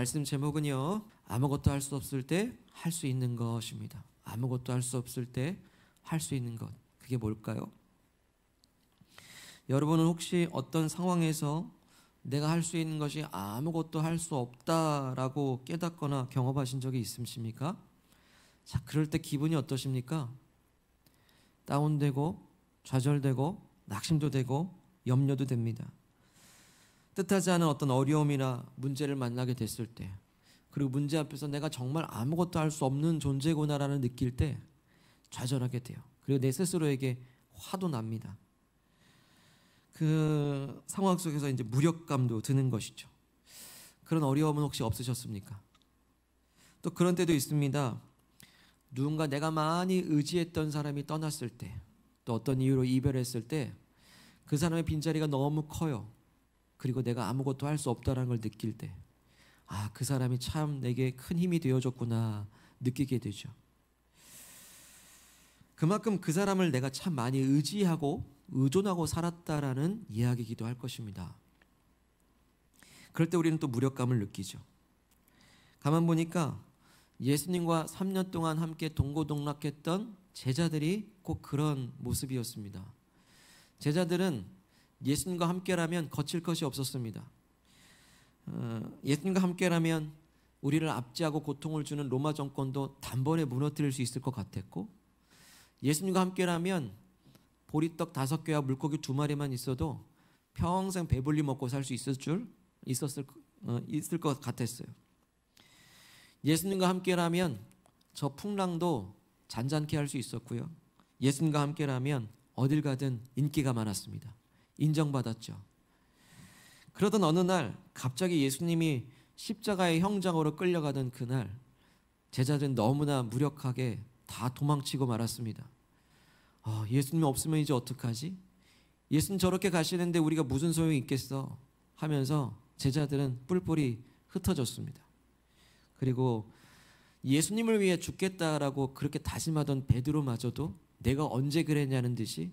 말씀 제목은요, 아무것도 할 수 없을 때 할 수 있는 것입니다. 아무것도 할 수 없을 때 할 수 있는 것, 그게 뭘까요? 여러분은 혹시 어떤 상황에서 내가 할 수 있는 것이 아무것도 할 수 없다라고 깨닫거나 경험하신 적이 있으십니까? 자, 그럴 때 기분이 어떠십니까? 다운되고 좌절되고 낙심도 되고 염려도 됩니다. 뜻하지 않은 어떤 어려움이나 문제를 만나게 됐을 때, 그리고 문제 앞에서 내가 정말 아무것도 할 수 없는 존재구나라는 느낄 때 좌절하게 돼요. 그리고 내 스스로에게 화도 납니다. 그 상황 속에서 이제 무력감도 드는 것이죠. 그런 어려움은 혹시 없으셨습니까? 또 그런 때도 있습니다. 누군가 내가 많이 의지했던 사람이 떠났을 때, 또 어떤 이유로 이별했을 때 그 사람의 빈자리가 너무 커요. 그리고 내가 아무것도 할 수 없다는 걸 느낄 때, 아, 그 사람이 참 내게 큰 힘이 되어줬구나 느끼게 되죠. 그만큼 그 사람을 내가 참 많이 의지하고 의존하고 살았다라는 이야기이기도 할 것입니다. 그럴 때 우리는 또 무력감을 느끼죠. 가만 보니까 예수님과 3년 동안 함께 동고동락했던 제자들이 꼭 그런 모습이었습니다. 제자들은 예수님과 함께라면 거칠 것이 없었습니다. 예수님과 함께라면 우리를 압제하고 고통을 주는 로마 정권도 단번에 무너뜨릴 수 있을 것 같았고, 예수님과 함께라면 보리떡 5개와 물고기 2마리만 있어도 평생 배불리 먹고 살 수 있을 것 같았어요. 예수님과 함께라면 저 풍랑도 잔잔케 할 수 있었고요. 예수님과 함께라면 어딜 가든 인기가 많았습니다. 인정받았죠. 그러던 어느 날 갑자기 예수님이 십자가의 형장으로 끌려가던 그날, 제자들은 너무나 무력하게 다 도망치고 말았습니다. 예수님 없으면 이제 어떡하지? 예수님 저렇게 가시는데 우리가 무슨 소용이 있겠어? 하면서 제자들은 뿔뿔이 흩어졌습니다. 그리고 예수님을 위해 죽겠다라고 그렇게 다짐하던 베드로마저도 내가 언제 그랬냐는 듯이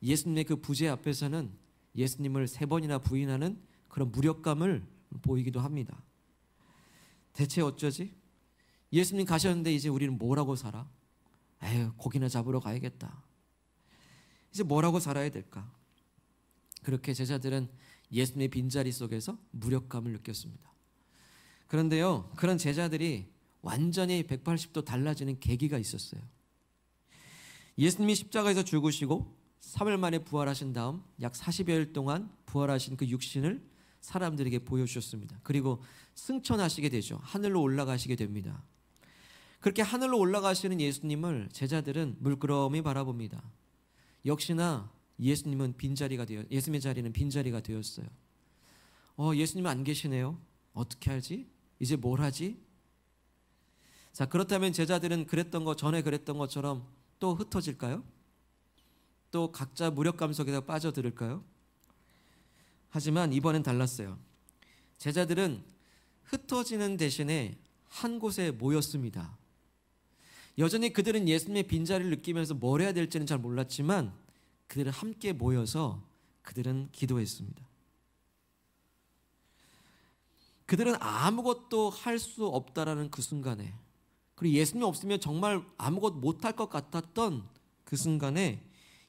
예수님의 그 부재 앞에서는 예수님을 3번이나 부인하는 그런 무력감을 보이기도 합니다. 대체 어쩌지? 예수님 가셨는데 이제 우리는 뭐라고 살아? 에휴, 고기나 잡으러 가야겠다. 이제 뭐라고 살아야 될까? 그렇게 제자들은 예수님의 빈자리 속에서 무력감을 느꼈습니다. 그런데요, 그런 제자들이 완전히 180도 달라지는 계기가 있었어요. 예수님이 십자가에서 죽으시고 3일 만에 부활하신 다음 약 40여일 동안 부활하신 그 육신을 사람들에게 보여주셨습니다. 그리고 승천하시게 되죠. 하늘로 올라가시게 됩니다. 그렇게 하늘로 올라가시는 예수님을 제자들은 물끄러미 바라봅니다. 역시나 예수님의 자리는 빈자리가 되었어요. 예수님은 안 계시네요. 어떻게 하지? 이제 뭘 하지? 자, 그렇다면 제자들은 전에 그랬던 것처럼 또 흩어질까요? 또 각자 무력감 속에서 빠져들을까요? 하지만 이번엔 달랐어요. 제자들은 흩어지는 대신에 한 곳에 모였습니다. 여전히 그들은 예수님의 빈자리를 느끼면서 뭘 해야 될지는 잘 몰랐지만 그들은 함께 모여서 그들은 기도했습니다. 그들은 아무것도 할 수 없다라는 그 순간에, 그리고 예수님 없으면 정말 아무것도 못할 것 같았던 그 순간에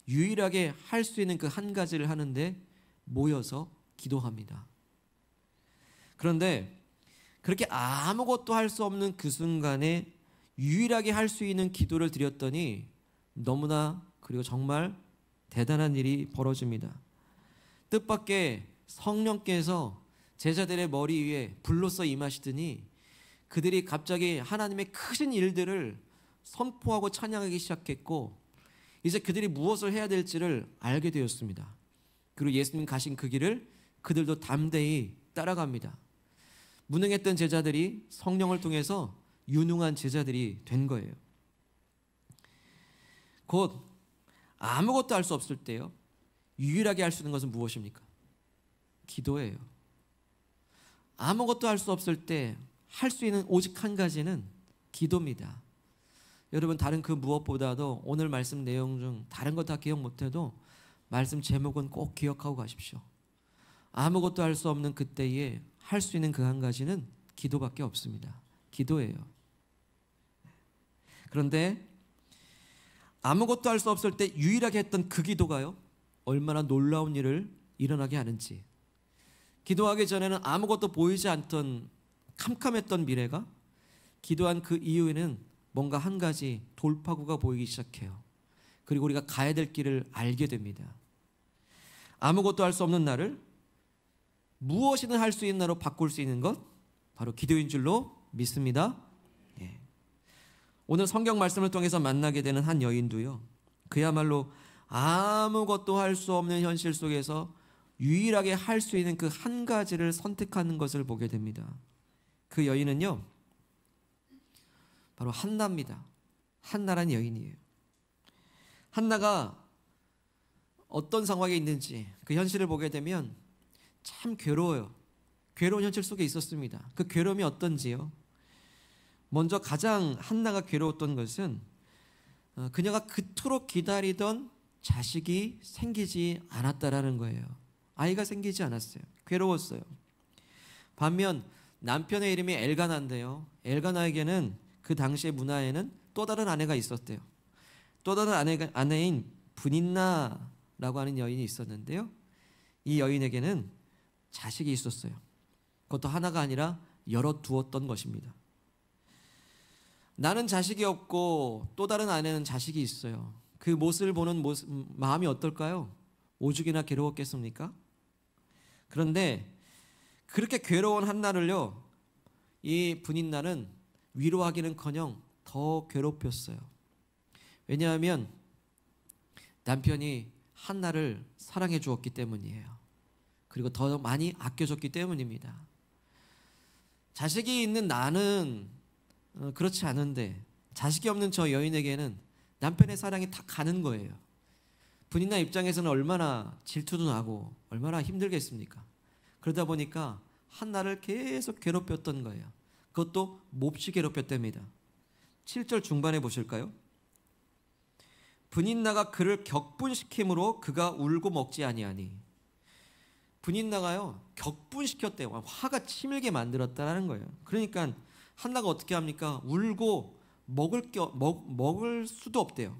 유일하게 할 수 있는 그 한 가지를 하는데 모여서 기도합니다. 그런데 그렇게 아무것도 할 수 없는 그 순간에 유일하게 할 수 있는 기도를 드렸더니 너무나, 그리고 정말 대단한 일이 벌어집니다. 뜻밖의 성령께서 제자들의 머리 위에 불로써 임하시더니 그들이 갑자기 하나님의 크신 일들을 선포하고 찬양하기 시작했고, 이제 그들이 무엇을 해야 될지를 알게 되었습니다. 그리고 예수님 가신 그 길을 그들도 담대히 따라갑니다. 무능했던 제자들이 성령을 통해서 유능한 제자들이 된 거예요. 곧 아무것도 할 수 없을 때요, 유일하게 할 수 있는 것은 무엇입니까? 기도예요. 아무것도 할 수 없을 때 할 수 있는 오직 한 가지는 기도입니다. 여러분, 다른 그 무엇보다도 오늘 말씀 내용 중 다른 거 다 기억 못해도 말씀 제목은 꼭 기억하고 가십시오. 아무것도 할 수 없는 그때에 할 수 있는 그 한 가지는 기도밖에 없습니다. 기도예요. 그런데 아무것도 할 수 없을 때 유일하게 했던 그 기도가요, 얼마나 놀라운 일을 일어나게 하는지. 기도하기 전에는 아무것도 보이지 않던 캄캄했던 미래가 기도한 그 이후에는 뭔가 한 가지 돌파구가 보이기 시작해요. 그리고 우리가 가야 될 길을 알게 됩니다. 아무것도 할 수 없는 나를 무엇이든 할 수 있는 나로 바꿀 수 있는 것, 바로 기도인 줄로 믿습니다. 예. 오늘 성경 말씀을 통해서 만나게 되는 한 여인도요, 그야말로 아무것도 할 수 없는 현실 속에서 유일하게 할 수 있는 그 한 가지를 선택하는 것을 보게 됩니다. 그 여인은요, 바로 한나입니다. 한나란 여인이에요. 한나가 어떤 상황에 있는지 그 현실을 보게 되면 참 괴로워요. 괴로운 현실 속에 있었습니다. 그 괴로움이 어떤지요? 먼저 가장 한나가 괴로웠던 것은 그녀가 그토록 기다리던 자식이 생기지 않았다라는 거예요. 아이가 생기지 않았어요. 괴로웠어요. 반면 남편의 이름이 엘가나인데요, 엘가나에게는 그 당시의 문화에는 또 다른 아내가 있었대요. 또 다른 아내인 브닌나라고 하는 여인이 있었는데요, 이 여인에게는 자식이 있었어요. 그것도 하나가 아니라 여러 두었던 것입니다. 나는 자식이 없고 또 다른 아내는 자식이 있어요. 그 모습을 보는 마음이 어떨까요? 오죽이나 괴로웠겠습니까? 그런데 그렇게 괴로운 한나를요, 이 브닌나는 위로하기는커녕 더 괴롭혔어요. 왜냐하면 남편이 한나를 사랑해 주었기 때문이에요. 그리고 더 많이 아껴줬기 때문입니다. 자식이 있는 나는 그렇지 않은데 자식이 없는 저 여인에게는 남편의 사랑이 다 가는 거예요. 브닌나 입장에서는 얼마나 질투도 나고 얼마나 힘들겠습니까? 그러다 보니까 한나를 계속 괴롭혔던 거예요. 그것도 몹시 괴롭혔답니다. 7절 중반에 보실까요? 브닌나가 그를 격분시킴으로 그가 울고 먹지 아니하니. 브닌나가요, 격분시켰대요. 화가 치밀게 만들었다라는 거예요. 그러니까 한나가 어떻게 합니까? 울고 먹을 수도 없대요.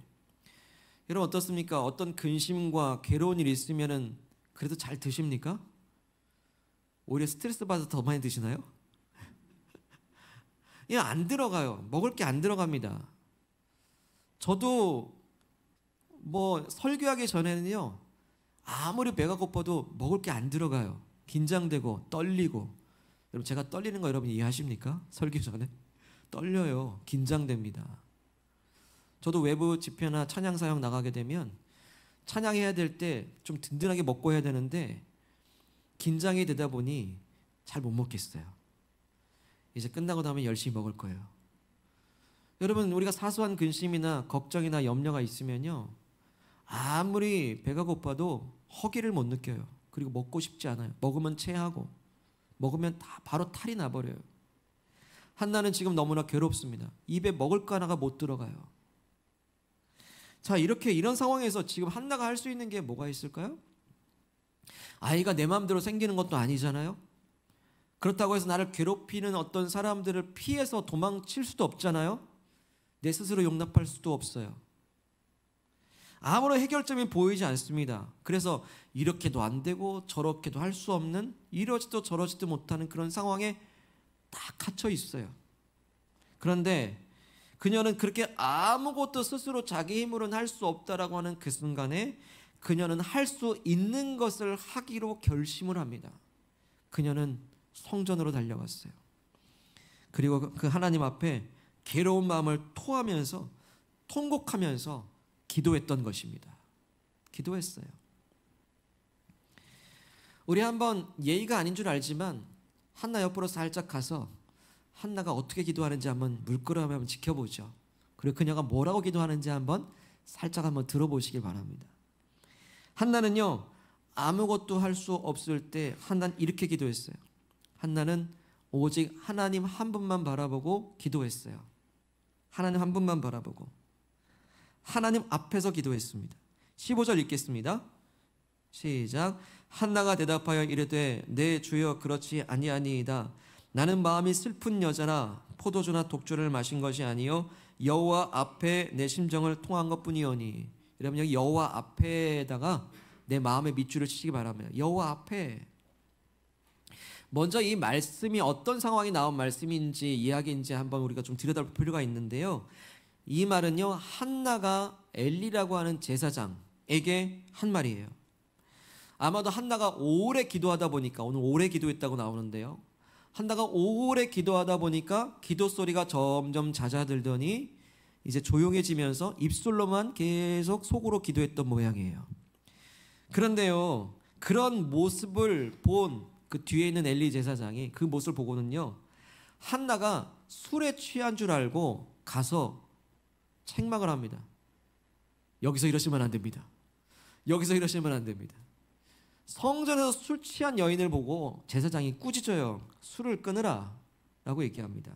여러분 어떻습니까? 어떤 근심과 괴로운 일이 있으면은 그래도 잘 드십니까? 오히려 스트레스 받아서 더 많이 드시나요? 이거 안 들어가요. 먹을 게 안 들어갑니다. 저도 설교하기 전에는요, 아무리 배가 고파도 먹을 게 안 들어가요. 긴장되고 떨리고. 여러분 제가 떨리는 거 여러분 이해하십니까? 설교 전에 떨려요. 긴장됩니다. 저도 외부 집회나 찬양 사역 나가게 되면 찬양해야 될 때 좀 든든하게 먹고 해야 되는데 긴장이 되다 보니 잘 못 먹겠어요. 이제 끝나고 나면 열심히 먹을 거예요. 여러분 우리가 사소한 근심이나 걱정이나 염려가 있으면요, 아무리 배가 고파도 허기를 못 느껴요. 그리고 먹고 싶지 않아요. 먹으면 체하고 먹으면 다 바로 탈이 나버려요. 한나는 지금 너무나 괴롭습니다. 입에 먹을 거 하나가 못 들어가요. 자, 이런 상황에서 지금 한나가 할 수 있는 게 뭐가 있을까요? 아이가 내 마음대로 생기는 것도 아니잖아요. 그렇다고 해서 나를 괴롭히는 어떤 사람들을 피해서 도망칠 수도 없잖아요. 내 스스로 용납할 수도 없어요. 아무런 해결점이 보이지 않습니다. 그래서 이렇게도 안 되고 저렇게도 할 수 없는, 이러지도 저러지도 못하는 그런 상황에 딱 갇혀 있어요. 그런데 그녀는 그렇게 아무것도 스스로 자기 힘으로는 할 수 없다라고 하는 그 순간에 그녀는 할 수 있는 것을 하기로 결심을 합니다. 그녀는 성전으로 달려갔어요. 그리고 그 하나님 앞에 괴로운 마음을 토하면서 통곡하면서 기도했던 것입니다. 기도했어요. 우리 한번 예의가 아닌 줄 알지만 한나 옆으로 살짝 가서 한나가 어떻게 기도하는지 한번 물끄러미 한번 지켜보죠. 그리고 그녀가 뭐라고 기도하는지 살짝 한번 들어보시길 바랍니다. 한나는요, 아무것도 할 수 없을 때 한나는 이렇게 기도했어요. 한나는 오직 하나님 한 분만 바라보고 기도했어요. 하나님 한 분만 바라보고 하나님 앞에서 기도했습니다. 15절 읽겠습니다. 시작. 한나가 대답하여 이르되 내 주여 그렇지 아니하니이다. 나는 마음이 슬픈 여자라 포도주나 독주를 마신 것이 아니요 여호와 앞에 내 심정을 통한 것뿐이오니. 여러분 여기 여호와 앞에다가 내 마음의 밑줄을 치시기 바랍니다. 여호와 앞에. 먼저 이 말씀이 어떤 상황이 나온 말씀인지 이야기인지 한번 우리가 좀 들여다볼 필요가 있는데요. 이 말은요, 한나가 엘리라고 하는 제사장에게 한 말이에요. 아마도 한나가 오래 기도하다 보니까, 오늘 오래 기도했다고 나오는데요, 한나가 오래 기도하다 보니까 기도 소리가 점점 잦아들더니 이제 조용해지면서 입술로만 계속 속으로 기도했던 모양이에요. 그런데요, 그런 모습을 본 그 뒤에 있는 엘리 제사장이 그 모습을 보고는요, 한나가 술에 취한 줄 알고 가서 책망을 합니다. 여기서 이러시면 안 됩니다. 여기서 이러시면 안 됩니다. 성전에서 술 취한 여인을 보고 제사장이 꾸짖어요. 술을 끊으라 라고 얘기합니다.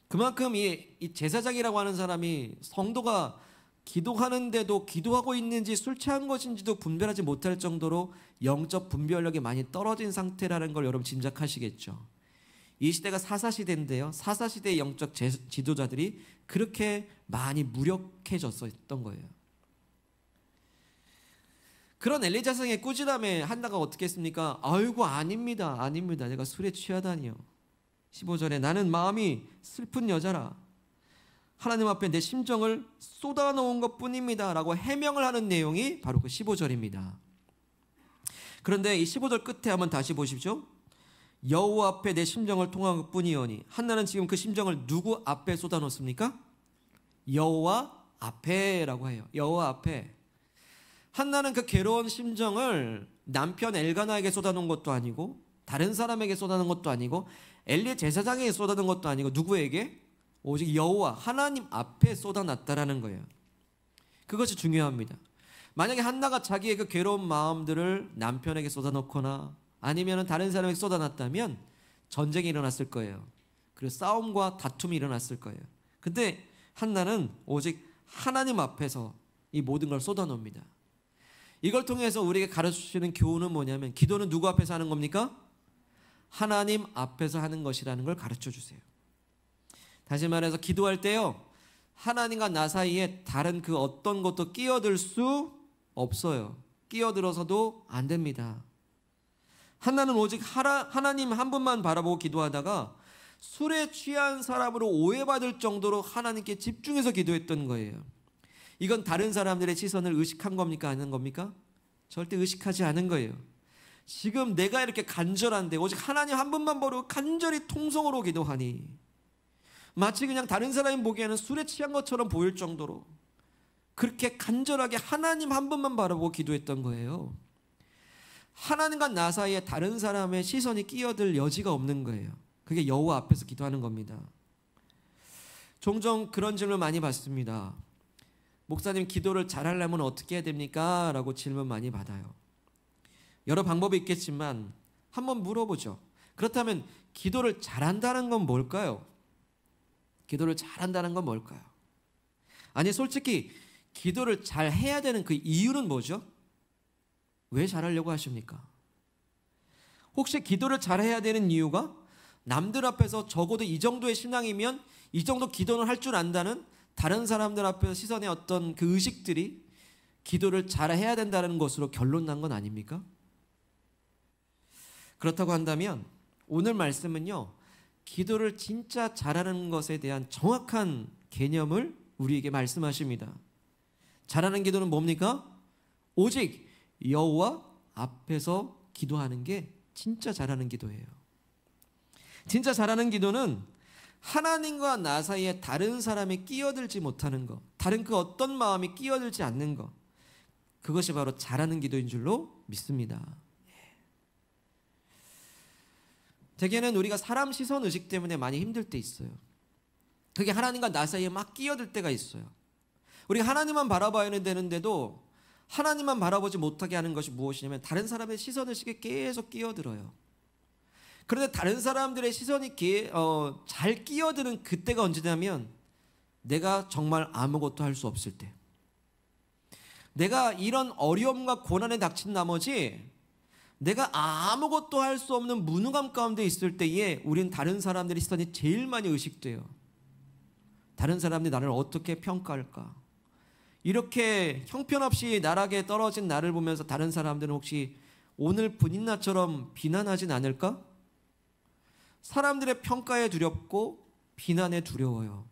그만큼 이 제사장이라고 하는 사람이 성도가 기도하는데도 기도하고 있는지 술 취한 것인지도 분별하지 못할 정도로 영적 분별력이 많이 떨어진 상태라는 걸 여러분 짐작하시겠죠. 이 시대가 사사시대인데요, 사사시대의 영적 지도자들이 그렇게 많이 무력해졌었던 거예요. 그런 엘리 제사장의 꾸지람에 한나가 어떻게 했습니까? 아이고 아닙니다, 아닙니다, 내가 술에 취하다니요. 15절에 나는 마음이 슬픈 여자라 하나님 앞에 내 심정을 쏟아놓은 것뿐입니다 라고 해명을 하는 내용이 바로 그 15절입니다. 그런데 이 15절 끝에 한번 다시 보십시오. 여호와 앞에 내 심정을 통한 것뿐이오니. 한나는 지금 그 심정을 누구 앞에 쏟아놓습니까? 여호와 앞에라고 해요. 여호와 앞에. 한나는 그 괴로운 심정을 남편 엘가나에게 쏟아놓은 것도 아니고 다른 사람에게 쏟아놓은 것도 아니고 엘리 제사장에게 쏟아놓은 것도 아니고 누구에게? 오직 여호와 하나님 앞에 쏟아놨다라는 거예요. 그것이 중요합니다. 만약에 한나가 자기의 그 괴로운 마음들을 남편에게 쏟아놓거나 아니면 다른 사람에게 쏟아놨다면 전쟁이 일어났을 거예요. 그리고 싸움과 다툼이 일어났을 거예요. 근데 한나는 오직 하나님 앞에서 이 모든 걸 쏟아놓습니다. 이걸 통해서 우리에게 가르쳐주시는 교훈은 뭐냐면, 기도는 누구 앞에서 하는 겁니까? 하나님 앞에서 하는 것이라는 걸 가르쳐 주세요. 다시 말해서 기도할 때요, 하나님과 나 사이에 다른 그 어떤 것도 끼어들 수 없어요. 끼어들어서도 안 됩니다. 한나는 오직 하나님 한 분만 바라보고 기도하다가 술에 취한 사람으로 오해받을 정도로 하나님께 집중해서 기도했던 거예요. 이건 다른 사람들의 시선을 의식한 겁니까? 아닌 겁니까? 절대 의식하지 않은 거예요. 지금 내가 이렇게 간절한데 오직 하나님 한 분만 바라보고 간절히 통성으로 기도하니 마치 그냥 다른 사람이 보기에는 술에 취한 것처럼 보일 정도로 그렇게 간절하게 하나님 한 분만 바라보고 기도했던 거예요. 하나님과 나 사이에 다른 사람의 시선이 끼어들 여지가 없는 거예요. 그게 여호와 앞에서 기도하는 겁니다. 종종 그런 질문 많이 받습니다. 목사님, 기도를 잘하려면 어떻게 해야 됩니까? 라고 질문 많이 받아요. 여러 방법이 있겠지만 한번 물어보죠. 그렇다면 기도를 잘한다는 건 뭘까요? 기도를 잘한다는 건 뭘까요? 아니, 솔직히 기도를 잘 해야 되는 그 이유는 뭐죠? 왜 잘하려고 하십니까? 혹시 기도를 잘해야 되는 이유가 남들 앞에서 적어도 이 정도의 신앙이면 이 정도 기도는 할 줄 안다는 다른 사람들 앞에서 시선의 어떤 그 의식들이 기도를 잘해야 된다는 것으로 결론 난 건 아닙니까? 그렇다고 한다면 오늘 말씀은요, 기도를 진짜 잘하는 것에 대한 정확한 개념을 우리에게 말씀하십니다. 잘하는 기도는 뭡니까? 오직 여호와 앞에서 기도하는 게 진짜 잘하는 기도예요. 진짜 잘하는 기도는 하나님과 나 사이에 다른 사람이 끼어들지 못하는 것, 다른 그 어떤 마음이 끼어들지 않는 것, 그것이 바로 잘하는 기도인 줄로 믿습니다. 대개는 우리가 사람 시선 의식 때문에 많이 힘들 때 있어요. 그게 하나님과 나 사이에 막 끼어들 때가 있어요. 우리가 하나님만 바라봐야 되는데도 하나님만 바라보지 못하게 하는 것이 무엇이냐면 다른 사람의 시선 의식에 계속 끼어들어요. 그런데 다른 사람들의 시선이 잘 끼어드는 그때가 언제냐면 내가 정말 아무것도 할 수 없을 때, 내가 이런 어려움과 고난에 닥친 나머지 내가 아무것도 할 수 없는 무능함 가운데 있을 때에 우린 다른 사람들의 시선이 제일 많이 의식돼요. 다른 사람들이 나를 어떻게 평가할까? 이렇게 형편없이 나락에 떨어진 나를 보면서 다른 사람들은 혹시 오늘 분인나처럼 비난하진 않을까? 사람들의 평가에 두렵고 비난에 두려워요.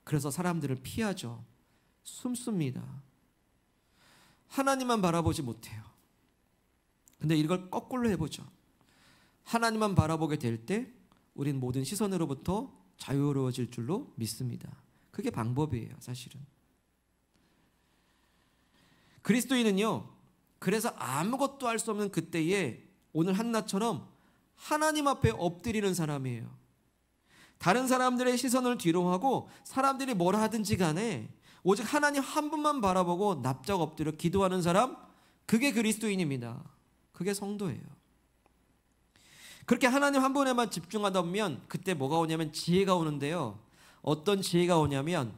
그래서 사람들을 피하죠. 숨습니다. 하나님만 바라보지 못해요. 근데 이걸 거꾸로 해보죠. 하나님만 바라보게 될 때 우린 모든 시선으로부터 자유로워질 줄로 믿습니다. 그게 방법이에요, 사실은. 그리스도인은요, 그래서 아무것도 할 수 없는 그때에 오늘 한나처럼 하나님 앞에 엎드리는 사람이에요. 다른 사람들의 시선을 뒤로 하고 사람들이 뭐라 하든지 간에 오직 하나님 한 분만 바라보고 납작 엎드려 기도하는 사람, 그게 그리스도인입니다. 그게 성도예요. 그렇게 하나님 한 분에만 집중하다 보면 그때 뭐가 오냐면 지혜가 오는데요. 어떤 지혜가 오냐면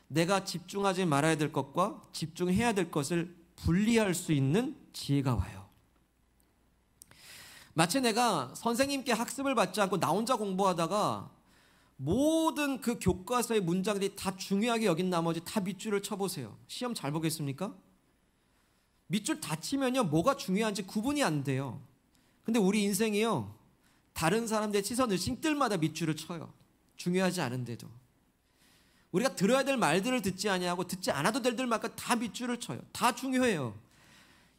내가 집중하지 말아야 될 것과 집중해야 될 것을 분리할 수 있는 지혜가 와요. 마치 내가 선생님께 학습을 받지 않고 나 혼자 공부하다가 모든 그 교과서의 문장들이 다 중요하게 여긴 나머지 다 밑줄을 쳐보세요. 시험 잘 보겠습니까? 밑줄 다 치면요, 뭐가 중요한지 구분이 안 돼요. 근데 우리 인생이요, 다른 사람들의 시선 의식들마다 밑줄을 쳐요. 중요하지 않은데도. 우리가 들어야 될 말들을 듣지 아니하고 듣지 않아도 될 들만큼 다 밑줄을 쳐요. 다 중요해요.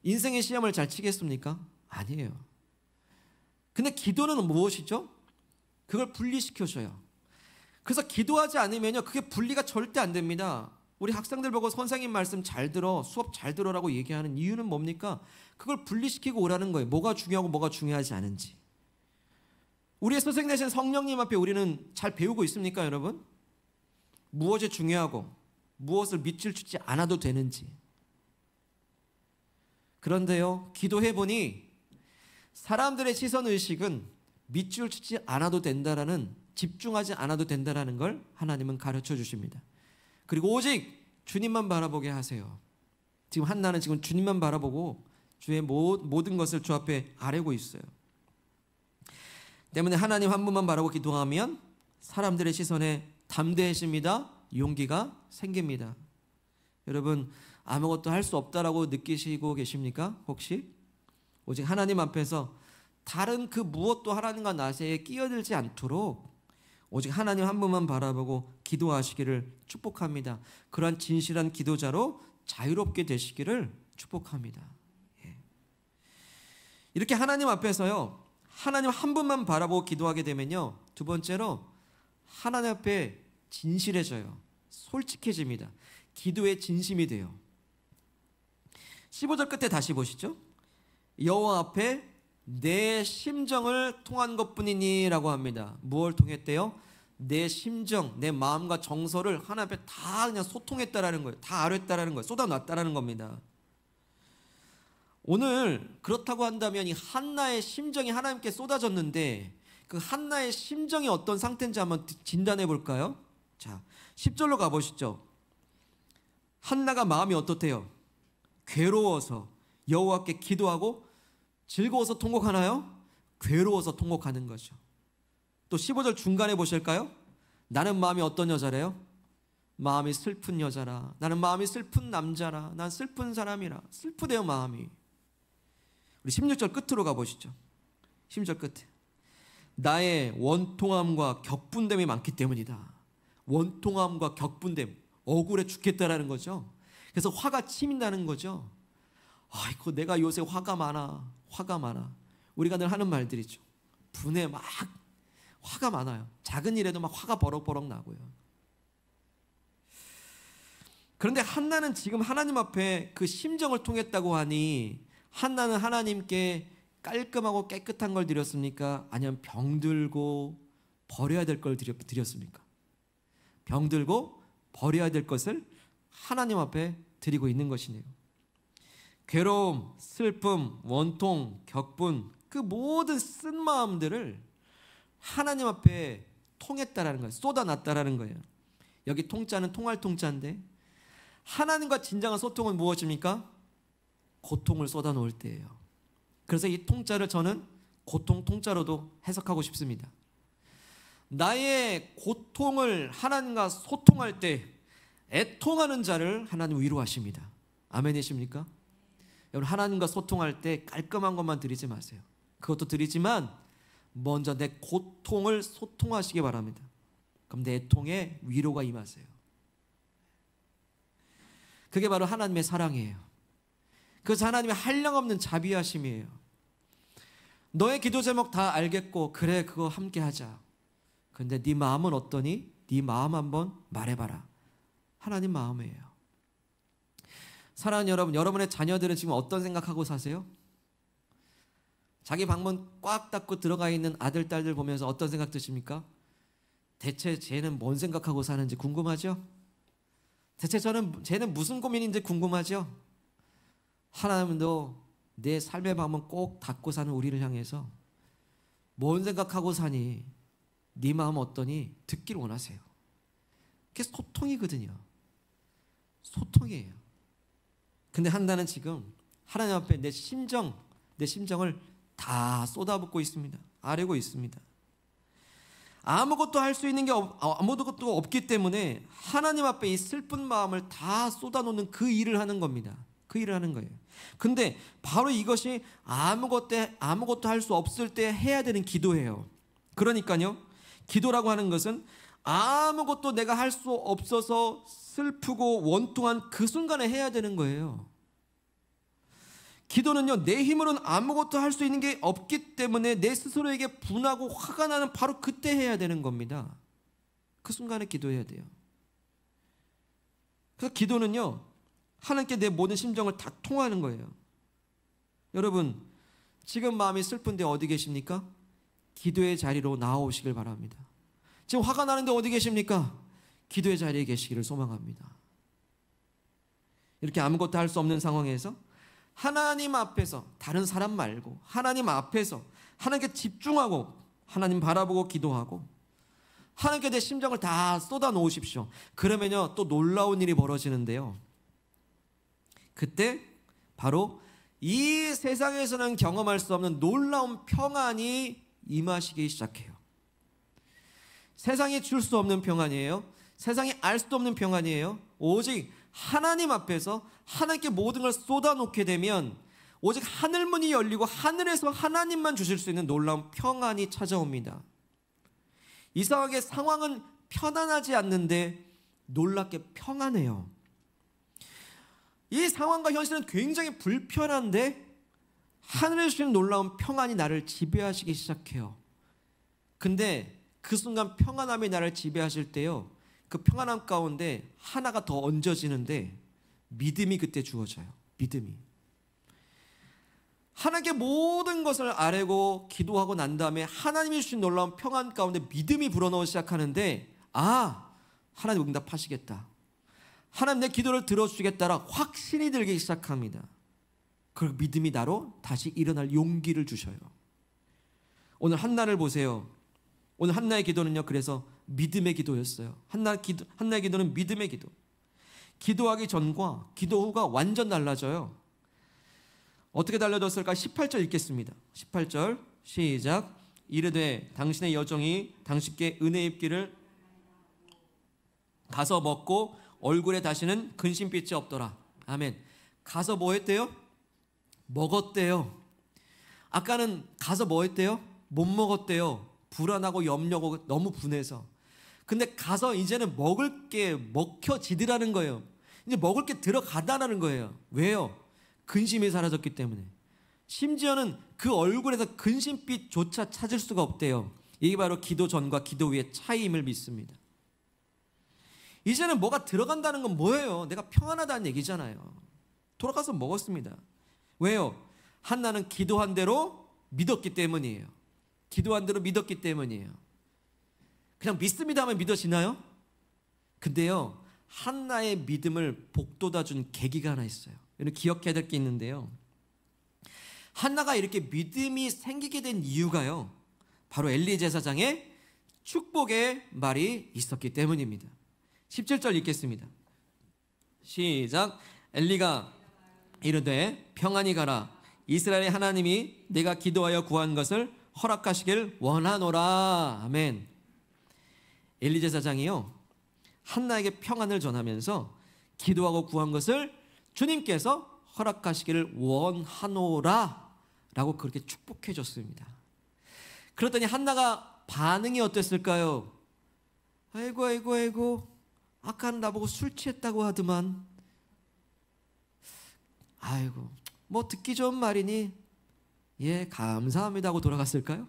인생의 시험을 잘 치겠습니까? 아니에요. 근데 기도는 무엇이죠? 그걸 분리시켜줘요. 그래서 기도하지 않으면요, 그게 분리가 절대 안 됩니다. 우리 학생들 보고 선생님 말씀 잘 들어, 수업 잘 들어라고 얘기하는 이유는 뭡니까? 그걸 분리시키고 오라는 거예요. 뭐가 중요하고 뭐가 중요하지 않은지. 우리의 스승 되신 성령님 앞에 우리는 잘 배우고 있습니까, 여러분? 무엇이 중요하고 무엇을 밑줄 치지 않아도 되는지. 그런데요, 기도해보니 사람들의 시선의식은 밑줄 치지 않아도 된다라는, 집중하지 않아도 된다라는 걸 하나님은 가르쳐 주십니다. 그리고 오직 주님만 바라보게 하세요. 지금 한나는 지금 주님만 바라보고 주의 모든 것을 주 앞에 아뢰고 있어요. 때문에 하나님 한 분만 바라보고 기도하면 사람들의 시선에 담대해집니다. 용기가 생깁니다. 여러분, 아무것도 할 수 없다라고 느끼시고 계십니까? 혹시? 오직 하나님 앞에서 다른 그 무엇도 하나님과 나 사이에 끼어들지 않도록 오직 하나님 한 분만 바라보고 기도하시기를 축복합니다. 그러한 진실한 기도자로 자유롭게 되시기를 축복합니다. 예. 이렇게 하나님 앞에서요, 하나님 한 분만 바라보고 기도하게 되면요, 두 번째로 하나님 앞에 진실해져요. 솔직해집니다. 기도의 진심이 돼요. 15절 끝에 다시 보시죠. 여호와 앞에 내 심정을 통한 것뿐이니 라고 합니다. 무엇을 통했대요? 내 심정, 내 마음과 정서를 하나님 앞에 다 그냥 소통했다라는 거예요. 다 아뢰었다라는 거예요. 쏟아놨다라는 겁니다. 오늘 그렇다고 한다면 이 한나의 심정이 하나님께 쏟아졌는데 그 한나의 심정이 어떤 상태인지 한번 진단해 볼까요? 자, 10절로 가보시죠. 한나가 마음이 어떻대요? 괴로워서 여호와께 기도하고 즐거워서 통곡하나요? 괴로워서 통곡하는 거죠. 또 15절 중간에 보실까요? 나는 마음이 어떤 여자래요? 마음이 슬픈 여자라. 나는 마음이 슬픈 남자라. 난 슬픈 사람이라. 슬프대요, 마음이. 우리 16절 끝으로 가보시죠. 16절 끝에 나의 원통함과 격분됨이 많기 때문이다. 원통함과 격분됨, 억울해 죽겠다라는 거죠. 그래서 화가 치민다는 거죠. 아이고, 내가 요새 화가 많아. 우리가 늘 하는 말들이죠. 분에 막 화가 많아요. 작은 일에도 막 화가 버럭버럭 나고요. 그런데 한나는 지금 하나님 앞에 그 심정을 통했다고 하니 한나는 하나님께 깔끔하고 깨끗한 걸 드렸습니까? 아니면 병들고 버려야 될 걸 드렸습니까? 병들고 버려야 될 것을 하나님 앞에 드리고 있는 것이네요. 괴로움, 슬픔, 원통, 격분, 그 모든 쓴 마음들을 하나님 앞에 통했다라는 거예요. 쏟아놨다라는 거예요. 여기 통자는 통할 통자인데 하나님과 진정한 소통은 무엇입니까? 고통을 쏟아놓을 때예요. 그래서 이 통자를 저는 고통 통자로도 해석하고 싶습니다. 나의 고통을 하나님과 소통할 때 애통하는 자를 하나님 위로하십니다. 아멘이십니까? 여러분, 하나님과 소통할 때 깔끔한 것만 드리지 마세요. 그것도 드리지만 먼저 내 고통을 소통하시기 바랍니다. 그럼 내 애통에 위로가 임하세요. 그게 바로 하나님의 사랑이에요. 그래서 하나님의 한량없는 자비하심이에요. 너의 기도 제목 다 알겠고 그래, 그거 함께 하자. 근데 네 마음은 어떠니? 네 마음 한번 말해봐라. 하나님 마음이에요. 사랑하는 여러분, 여러분의 자녀들은 지금 어떤 생각하고 사세요? 자기 방문 꽉 닫고 들어가 있는 아들, 딸들 보면서 어떤 생각 드십니까? 대체 쟤는 뭔 생각하고 사는지 궁금하죠? 대체 쟤는 무슨 고민인지 궁금하죠? 하나님도 내 삶의 방문 꼭 닫고 사는 우리를 향해서 뭔 생각하고 사니? 네 마음 어떠니? 듣기를 원하세요. 그게 소통이거든요. 소통이에요. 근데 한나는 지금 하나님 앞에 내 심정을 다 쏟아붓고 있습니다. 아뢰고 있습니다. 아무것도 할 수 있는 게 아무것도 없기 때문에 하나님 앞에 이 슬픈 마음을 다 쏟아놓는 그 일을 하는 겁니다. 그 일을 하는 거예요. 근데 바로 이것이 아무것도 할 수 없을 때 해야 되는 기도예요. 그러니까요, 기도라고 하는 것은 아무것도 내가 할 수 없어서 슬프고 원통한 그 순간에 해야 되는 거예요. 기도는요, 내 힘으로는 아무것도 할 수 있는 게 없기 때문에 내 스스로에게 분하고 화가 나는 바로 그때 해야 되는 겁니다. 그 순간에 기도해야 돼요. 그래서 기도는요, 하나님께 내 모든 심정을 다 통하는 거예요. 여러분, 지금 마음이 슬픈데 어디 계십니까? 기도의 자리로 나오시길 바랍니다. 지금 화가 나는데 어디 계십니까? 기도의 자리에 계시기를 소망합니다. 이렇게 아무것도 할 수 없는 상황에서 하나님 앞에서, 다른 사람 말고 하나님 앞에서 하나님께 집중하고 하나님 바라보고 기도하고 하나님께 내 심정을 다 쏟아 놓으십시오. 그러면요, 또 놀라운 일이 벌어지는데요, 그때 바로 이 세상에서는 경험할 수 없는 놀라운 평안이 임하시기 시작해요. 세상이 줄 수 없는 평안이에요. 세상이 알 수도 없는 평안이에요. 오직 하나님 앞에서 하나님께 모든 걸 쏟아놓게 되면 오직 하늘문이 열리고 하늘에서 하나님만 주실 수 있는 놀라운 평안이 찾아옵니다. 이상하게 상황은 편안하지 않는데 놀랍게 평안해요. 이 상황과 현실은 굉장히 불편한데 하늘에 주시는 놀라운 평안이 나를 지배하시기 시작해요. 근데 그 순간 평안함이 나를 지배하실 때요, 그 평안함 가운데 하나가 더 얹어지는데 믿음이 그때 주어져요. 믿음이. 하나님께 모든 것을 아뢰고 기도하고 난 다음에 하나님이 주신 놀라운 평안 가운데 믿음이 불어넣기 시작하는데, 하나님 응답하시겠다, 하나님 내 기도를 들어주시겠다라 확신이 들기 시작합니다. 그 믿음이 나로 다시 일어날 용기를 주셔요. 오늘 한나를 보세요. 오늘 한나의 기도는요, 그래서 믿음의 기도였어요. 한나의 기도는 믿음의 기도. 기도하기 전과 기도 후가 완전 달라져요. 어떻게 달라졌을까? 18절 읽겠습니다. 18절 시작. 이르되 당신의 여종이 당신께 은혜 입기를 가서 먹고 얼굴에 다시는 근심빛이 없더라. 아멘. 가서 뭐 했대요? 먹었대요. 아까는 가서 뭐 했대요? 못 먹었대요. 불안하고 염려하고 너무 분해서. 근데 가서 이제는 먹을 게 먹혀지더라는 거예요. 이제 먹을 게 들어가다라는 거예요. 왜요? 근심이 사라졌기 때문에. 심지어는 그 얼굴에서 근심빛조차 찾을 수가 없대요. 이게 바로 기도 전과 기도 후의 차이임을 믿습니다. 이제는 뭐가 들어간다는 건 뭐예요? 내가 평안하다는 얘기잖아요. 돌아가서 먹었습니다. 왜요? 한나는 기도한 대로 믿었기 때문이에요. 기도한 대로 믿었기 때문이에요. 그냥 믿습니다 하면 믿어지나요? 근데요, 한나의 믿음을 복돋아준 계기가 하나 있어요. 여러분 기억해야 될 게 있는데요, 한나가 이렇게 믿음이 생기게 된 이유가요, 바로 엘리 제사장의 축복의 말이 있었기 때문입니다. 17절 읽겠습니다. 시작. 엘리가 이르되 평안히 가라. 이스라엘의 하나님이 내가 기도하여 구한 것을 허락하시길 원하노라. 아멘. 엘리 제사장이요, 한나에게 평안을 전하면서 기도하고 구한 것을 주님께서 허락하시기를 원하노라 라고 그렇게 축복해 줬습니다. 그랬더니 한나가 반응이 어땠을까요? 아이고 아까는 나보고 술 취했다고 하더만, 아이고 뭐 듣기 좋은 말이니 예 감사합니다 하고 돌아갔을까요?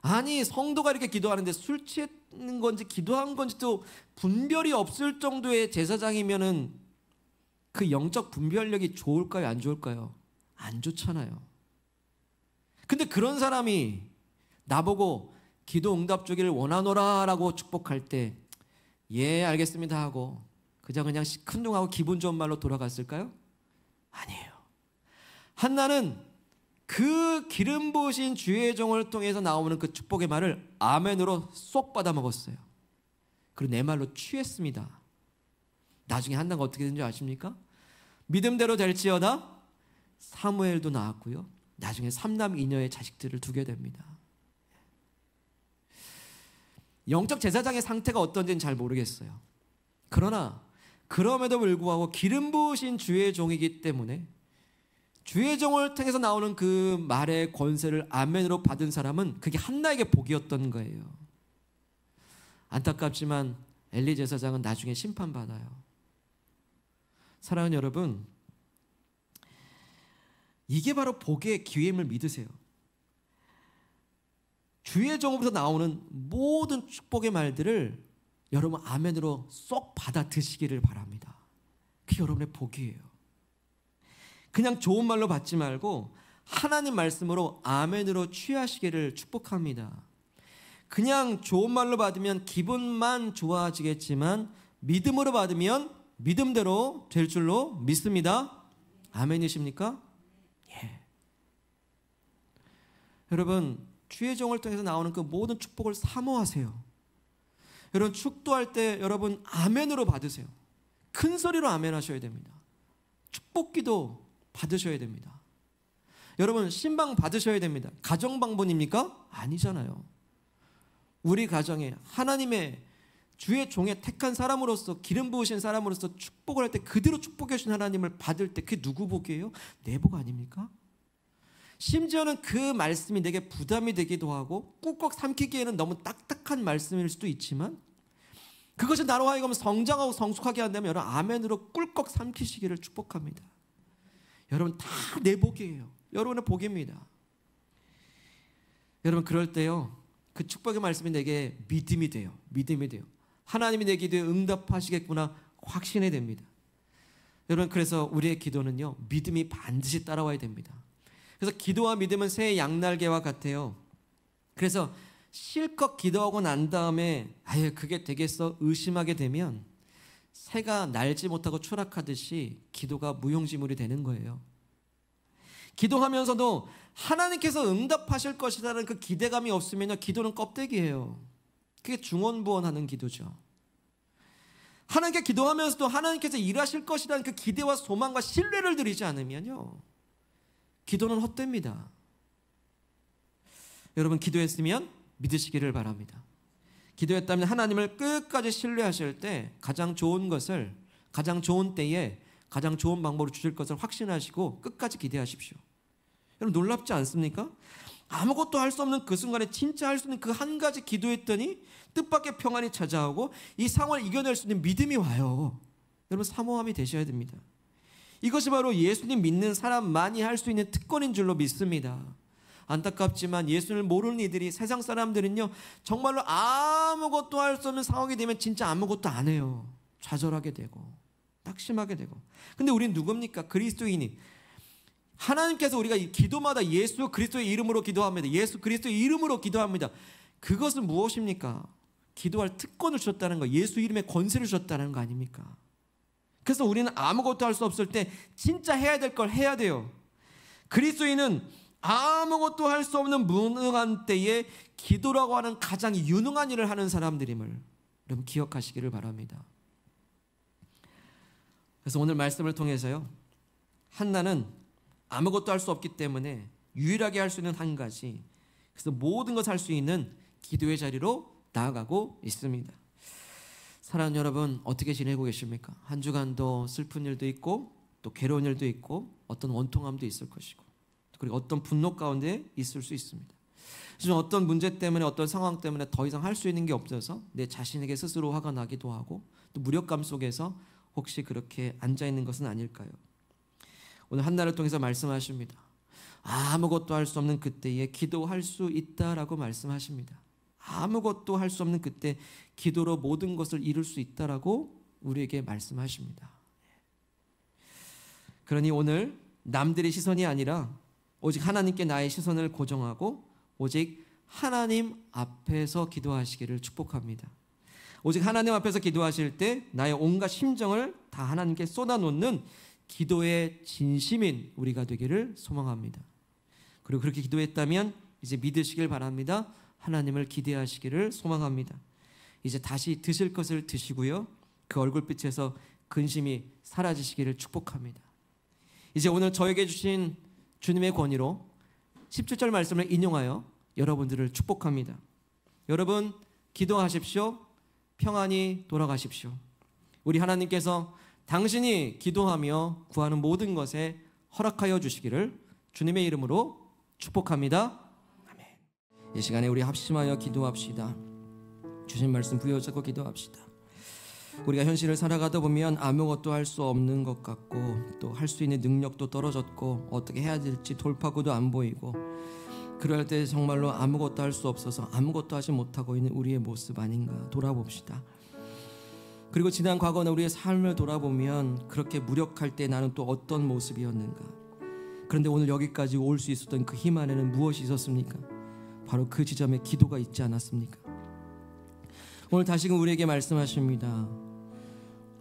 아니, 성도가 이렇게 기도하는데 술 취했는 건지 기도한 건지도 분별이 없을 정도의 제사장이면은 그 영적 분별력이 좋을까요? 안 좋을까요? 안 좋잖아요. 근데 그런 사람이 나보고 기도 응답 주기를 원하노라 라고 축복할 때 예 알겠습니다 하고 그냥 시큰둥하고 기분 좋은 말로 돌아갔을까요? 아니에요. 한나는 그 기름 부으신 주의 종을 통해서 나오는 그 축복의 말을 아멘으로 쏙 받아 먹었어요. 그리고 내 말로 취했습니다. 나중에 한나가 어떻게 된 줄 아십니까? 믿음대로 될지어다 사무엘도 낳았고요, 나중에 3남 2녀의 자식들을 두게 됩니다. 영적 제사장의 상태가 어떤지는 잘 모르겠어요. 그러나 그럼에도 불구하고 기름 부으신 주의 종이기 때문에 주의 종을 통해서 나오는 그 말의 권세를 아멘으로 받은 사람은 그게 한나에게 복이었던 거예요. 안타깝지만 엘리 제사장은 나중에 심판받아요. 사랑하는 여러분, 이게 바로 복의 기회임을 믿으세요. 주의 종으로부터 나오는 모든 축복의 말들을 여러분 아멘으로 쏙 받아 드시기를 바랍니다. 그게 여러분의 복이에요. 그냥 좋은 말로 받지 말고 하나님 말씀으로 아멘으로 취하시기를 축복합니다. 그냥 좋은 말로 받으면 기분만 좋아지겠지만 믿음으로 받으면 믿음대로 될 줄로 믿습니다. 아멘이십니까? 예. 여러분, 주의 종을 통해서 나오는 그 모든 축복을 사모하세요. 여러분, 축도할 때 여러분 아멘으로 받으세요. 큰 소리로 아멘 하셔야 됩니다. 축복기도 받으셔야 됩니다. 여러분, 신방 받으셔야 됩니다. 가정방문입니까? 아니잖아요. 우리 가정에 하나님의 주의 종에 택한 사람으로서, 기름 부으신 사람으로서 축복을 할 때 그대로 축복해 주신 하나님을 받을 때 그게 누구 복이에요? 내 복 아닙니까? 심지어는 그 말씀이 내게 부담이 되기도 하고 꿀꺽 삼키기에는 너무 딱딱한 말씀일 수도 있지만 그것이 나로 하여금 성장하고 성숙하게 한다면 여러분 아멘으로 꿀꺽 삼키시기를 축복합니다. 여러분 다 내 복이에요. 여러분의 복입니다. 여러분, 그럴 때요, 그 축복의 말씀이 내게 믿음이 돼요. 믿음이 돼요. 하나님이 내 기도에 응답하시겠구나 확신이 됩니다. 여러분, 그래서 우리의 기도는요, 믿음이 반드시 따라와야 됩니다. 그래서 기도와 믿음은 새의 양날개와 같아요. 그래서 실컷 기도하고 난 다음에 아예 그게 되겠어 의심하게 되면 새가 날지 못하고 추락하듯이 기도가 무용지물이 되는 거예요. 기도하면서도 하나님께서 응답하실 것이라는 그 기대감이 없으면 기도는 껍데기예요. 그게 중언부언하는 기도죠. 하나님께 기도하면서도 하나님께서 일하실 것이라는 그 기대와 소망과 신뢰를 드리지 않으면요, 기도는 헛됩니다. 여러분, 기도했으면 믿으시기를 바랍니다. 기도했다면 하나님을 끝까지 신뢰하실 때 가장 좋은 것을 가장 좋은 때에 가장 좋은 방법으로 주실 것을 확신하시고 끝까지 기대하십시오. 여러분, 놀랍지 않습니까? 아무것도 할 수 없는 그 순간에 진짜 할 수 있는 그 한 가지 기도했더니 뜻밖의 평안이 찾아오고 이 상황을 이겨낼 수 있는 믿음이 와요. 여러분, 사모함이 되셔야 됩니다. 이것이 바로 예수님 믿는 사람만이 할 수 있는 특권인 줄로 믿습니다. 안타깝지만 예수를 모르는 이들이, 세상 사람들은요, 정말로 아무것도 할 수 없는 상황이 되면 진짜 아무것도 안 해요. 좌절하게 되고 낙심하게 되고. 근데 우린 누굽니까? 그리스도인이. 하나님께서 우리가 기도마다 예수 그리스도의 이름으로 기도합니다. 예수 그리스도의 이름으로 기도합니다. 그것은 무엇입니까? 기도할 특권을 주셨다는 거, 예수 이름의 권세를 주셨다는 거 아닙니까? 그래서 우리는 아무것도 할 수 없을 때 진짜 해야 될 걸 해야 돼요. 그리스도인은 아무것도 할 수 없는 무능한 때에 기도라고 하는 가장 유능한 일을 하는 사람들임을 여러분 기억하시기를 바랍니다. 그래서 오늘 말씀을 통해서요, 한나는 아무것도 할 수 없기 때문에 유일하게 할 수 있는 한 가지, 그래서 모든 것을 할 수 있는 기도의 자리로 나아가고 있습니다. 사랑하는 여러분, 어떻게 지내고 계십니까? 한 주간도 슬픈 일도 있고 또 괴로운 일도 있고 어떤 원통함도 있을 것이고, 그리고 어떤 분노 가운데 있을 수 있습니다. 지금 어떤 문제 때문에, 어떤 상황 때문에 더 이상 할 수 있는 게 없어서 내 자신에게 스스로 화가 나기도 하고, 또 무력감 속에서 혹시 그렇게 앉아 있는 것은 아닐까요? 오늘 한나를 통해서 말씀하십니다. 아무것도 할 수 없는 그때에 기도할 수 있다라고 말씀하십니다. 아무것도 할 수 없는 그때 기도로 모든 것을 이룰 수 있다라고 우리에게 말씀하십니다. 그러니 오늘 남들의 시선이 아니라 오직 하나님께 나의 시선을 고정하고 오직 하나님 앞에서 기도하시기를 축복합니다. 오직 하나님 앞에서 기도하실 때 나의 온갖 심정을 다 하나님께 쏟아놓는 기도의 진심인 우리가 되기를 소망합니다. 그리고 그렇게 기도했다면 이제 믿으시길 바랍니다. 하나님을 기대하시기를 소망합니다. 이제 다시 드실 것을 드시고요, 그 얼굴빛에서 근심이 사라지시기를 축복합니다. 이제 오늘 저에게 주신 주님의 권위로 17절 말씀을 인용하여 여러분들을 축복합니다. 여러분, 기도하십시오. 평안히 돌아가십시오. 우리 하나님께서 당신이 기도하며 구하는 모든 것에 허락하여 주시기를 주님의 이름으로 축복합니다. 아멘. 이 시간에 우리 합심하여 기도합시다. 주신 말씀 부여잡고 기도합시다. 우리가 현실을 살아가다 보면 아무것도 할 수 없는 것 같고, 또 할 수 있는 능력도 떨어졌고, 어떻게 해야 될지 돌파구도 안 보이고, 그럴 때 정말로 아무것도 할 수 없어서 아무것도 하지 못하고 있는 우리의 모습 아닌가 돌아봅시다. 그리고 지난 과거나 우리의 삶을 돌아보면 그렇게 무력할 때 나는 또 어떤 모습이었는가. 그런데 오늘 여기까지 올 수 있었던 그 힘 안에는 무엇이 있었습니까? 바로 그 지점에 기도가 있지 않았습니까? 오늘 다시금 우리에게 말씀하십니다.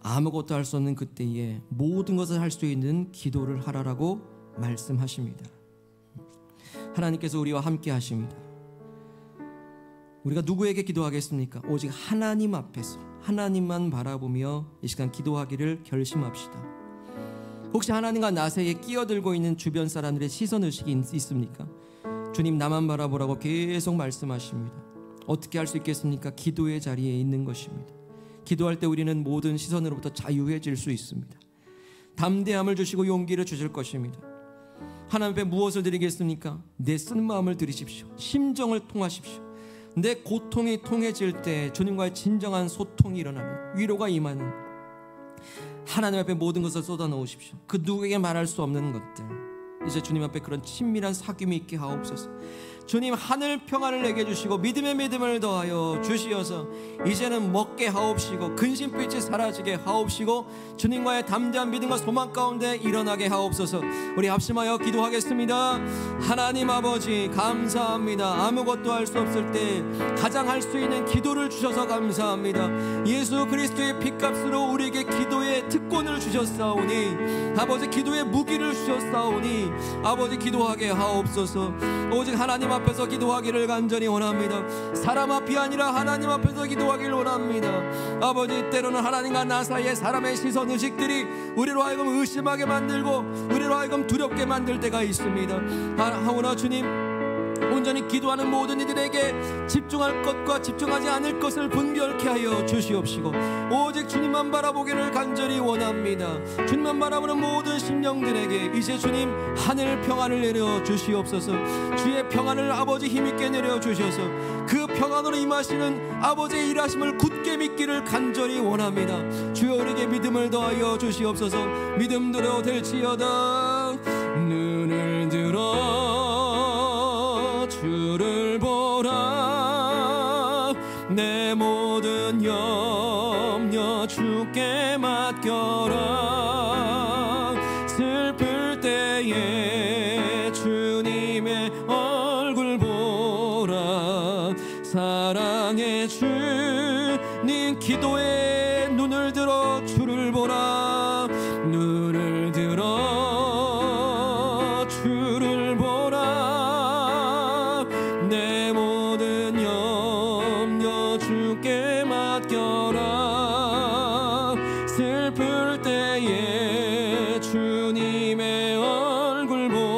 아무것도 할 수 없는 그때에 모든 것을 할 수 있는 기도를 하라라고 말씀하십니다. 하나님께서 우리와 함께 하십니다. 우리가 누구에게 기도하겠습니까? 오직 하나님 앞에서 하나님만 바라보며 이 시간 기도하기를 결심합시다. 혹시 하나님과 나 사이에 끼어들고 있는 주변 사람들의 시선의식이 있습니까? 주님 나만 바라보라고 계속 말씀하십니다. 어떻게 할 수 있겠습니까? 기도의 자리에 있는 것입니다. 기도할 때 우리는 모든 시선으로부터 자유해질 수 있습니다. 담대함을 주시고 용기를 주실 것입니다. 하나님 앞에 무엇을 드리겠습니까? 내 쓴 마음을 드리십시오. 심정을 통하십시오. 내 고통이 통해질 때 주님과의 진정한 소통이 일어나는, 위로가 임하는, 하나님 앞에 모든 것을 쏟아놓으십시오. 그 누구에게 말할 수 없는 것들, 이제 주님 앞에 그런 친밀한 사귐이 있게 하옵소서. 주님, 하늘 평안을 내게 주시고 믿음의 믿음을 더하여 주시어서 이제는 먹게 하옵시고 근심빛이 사라지게 하옵시고 주님과의 담대한 믿음과 소망 가운데 일어나게 하옵소서. 우리 합심하여 기도하겠습니다. 하나님 아버지, 감사합니다. 아무것도 할 수 없을 때 가장 할 수 있는 기도를 주셔서 감사합니다. 예수 그리스도의 핏값으로 우리에게 기도의 특권을 주셨사오니, 아버지 기도의 무기를 주셨사오니 아버지 기도하게 하옵소서. 오직 하나님 앞에서 기도하기를 간절히 원합니다. 사람 앞이 아니라 하나님 앞에서 기도하기를 원합니다. 아버지, 때로는 하나님과 나 사이에 사람의 시선 의식들이 우리로 하여금 의심하게 만들고 우리로 하여금 두렵게 만들 때가 있습니다. 하오나 주님, 온전히 기도하는 모든 이들에게 집중할 것과 집중하지 않을 것을 분별케 하여 주시옵시고 오직 주님만 바라보기를 간절히 원합니다. 주님만 바라보는 모든 심령들에게 이제 주님 하늘 평안을 내려 주시옵소서. 주의 평안을 아버지 힘있게 내려 주셔서 그 평안으로 임하시는 아버지의 일하심을 굳게 믿기를 간절히 원합니다. 주여, 우리에게 믿음을 더하여 주시옵소서. 믿음대로 될지어다. 눈을 들어 주를 보라. 내 모든 염려 주께 맡겨라. 슬플 때에 주님의 얼굴 보라. 사랑의 주님, 기도에 눈을 들어 주를 보라. 눈을 들어 주를 보라. 내 모든 염려 주께 맡겨라. 슬플 때에 주님의 얼굴 보라.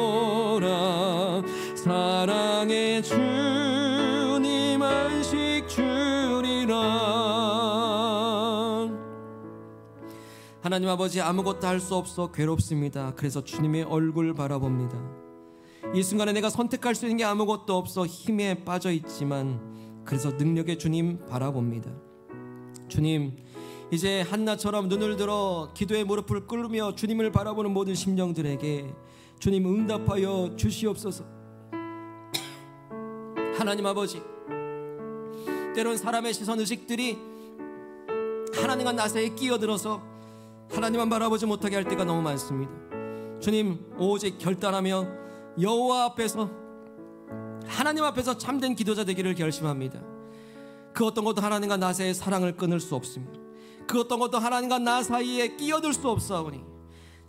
하나님 아버지, 아무것도 할 수 없어 괴롭습니다. 그래서 주님의 얼굴 바라봅니다. 이 순간에 내가 선택할 수 있는 게 아무것도 없어 힘에 빠져 있지만 그래서 능력의 주님 바라봅니다. 주님, 이제 한나처럼 눈을 들어 기도의 무릎을 꿇으며 주님을 바라보는 모든 심령들에게 주님 응답하여 주시옵소서. 하나님 아버지, 때론 사람의 시선 의식들이 하나님과 나사에 끼어들어서 하나님만 바라보지 못하게 할 때가 너무 많습니다. 주님, 오직 결단하며 여호와 앞에서, 하나님 앞에서 참된 기도자 되기를 결심합니다. 그 어떤 것도 하나님과 나 사이의 사랑을 끊을 수 없습니다. 그 어떤 것도 하나님과 나 사이에 끼어들 수 없사오니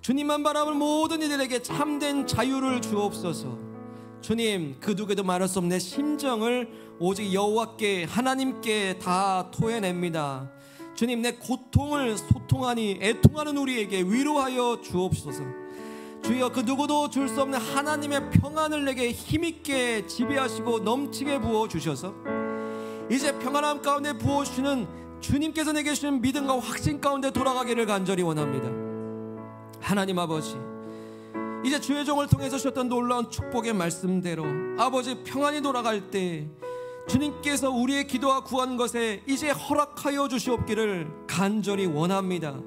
주님만 바라볼 모든 이들에게 참된 자유를 주옵소서. 주님, 그 누구도 말할 수 없는 내 심정을 오직 여호와께, 하나님께 다 토해냅니다. 주님, 내 고통을 소통하니 애통하는 우리에게 위로하여 주옵소서. 주여, 그 누구도 줄 수 없는 하나님의 평안을 내게 힘있게 지배하시고 넘치게 부어주셔서 이제 평안함 가운데 부어주시는 주님께서 내게 주시는 믿음과 확신 가운데 돌아가기를 간절히 원합니다. 하나님 아버지, 이제 주의 종을 통해서 주셨던 놀라운 축복의 말씀대로 아버지, 평안이 돌아갈 때 주님께서 우리의 기도와 구한 것에 이제 허락하여 주시옵기를 간절히 원합니다.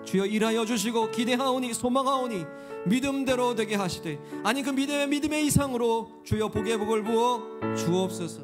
주여, 일하여 주시고 기대하오니 소망하오니 믿음대로 되게 하시되, 아니 그 믿음의 이상으로 주여 복의 복을 부어 주옵소서.